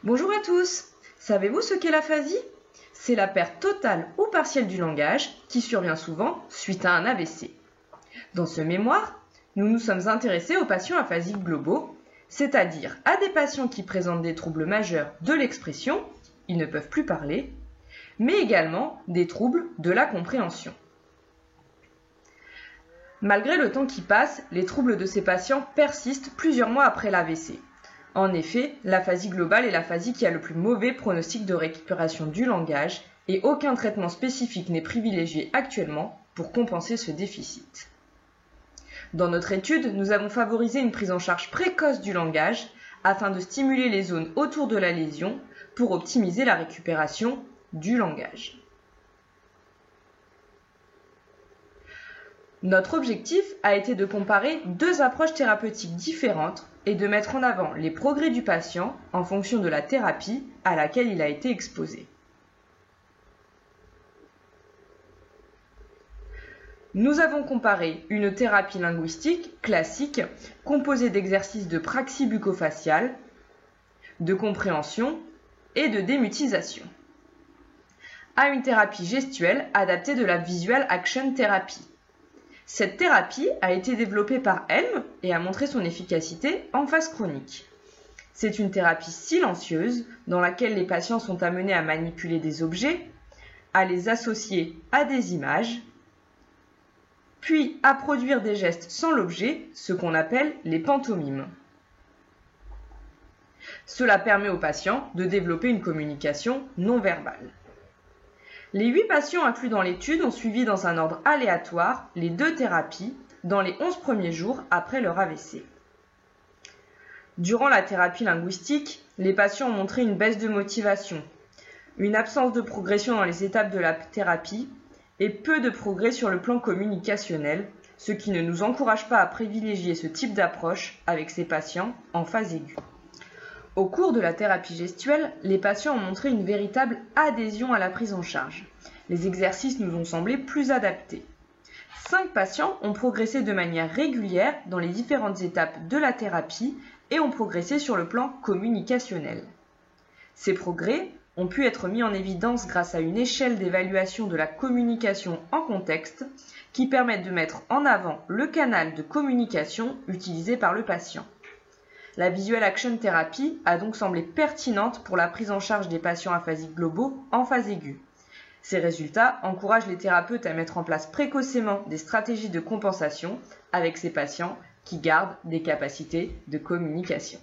Bonjour à tous! Savez-vous ce qu'est l'aphasie? C'est la perte totale ou partielle du langage qui survient souvent suite à un AVC. Dans ce mémoire, nous nous sommes intéressés aux patients aphasiques globaux, c'est-à-dire à des patients qui présentent des troubles majeurs de l'expression, ils ne peuvent plus parler, mais également des troubles de la compréhension. Malgré le temps qui passe, les troubles de ces patients persistent plusieurs mois après l'AVC. En effet, l'aphasie globale est l'aphasie qui a le plus mauvais pronostic de récupération du langage et aucun traitement spécifique n'est privilégié actuellement pour compenser ce déficit. Dans notre étude, nous avons favorisé une prise en charge précoce du langage afin de stimuler les zones autour de la lésion pour optimiser la récupération du langage. Notre objectif a été de comparer deux approches thérapeutiques différentes et de mettre en avant les progrès du patient en fonction de la thérapie à laquelle il a été exposé. Nous avons comparé une thérapie linguistique classique composée d'exercices de praxie bucco-faciale, de compréhension et de démutisation, à une thérapie gestuelle adaptée de la Visual Action Therapy. Cette thérapie a été développée par Helm et a montré son efficacité en phase chronique. C'est une thérapie silencieuse dans laquelle les patients sont amenés à manipuler des objets, à les associer à des images, puis à produire des gestes sans l'objet, ce qu'on appelle les pantomimes. Cela permet aux patients de développer une communication non verbale. Les 8 patients inclus dans l'étude ont suivi dans un ordre aléatoire les deux thérapies dans les 11 premiers jours après leur AVC. Durant la thérapie linguistique, les patients ont montré une baisse de motivation, une absence de progression dans les étapes de la thérapie et peu de progrès sur le plan communicationnel, ce qui ne nous encourage pas à privilégier ce type d'approche avec ces patients en phase aiguë. Au cours de la thérapie gestuelle, les patients ont montré une véritable adhésion à la prise en charge. Les exercices nous ont semblé plus adaptés. 5 patients ont progressé de manière régulière dans les différentes étapes de la thérapie et ont progressé sur le plan communicationnel. Ces progrès ont pu être mis en évidence grâce à une échelle d'évaluation de la communication en contexte qui permet de mettre en avant le canal de communication utilisé par le patient. La Visual Action Therapy a donc semblé pertinente pour la prise en charge des patients aphasiques globaux en phase aiguë. Ces résultats encouragent les thérapeutes à mettre en place précocement des stratégies de compensation avec ces patients qui gardent des capacités de communication.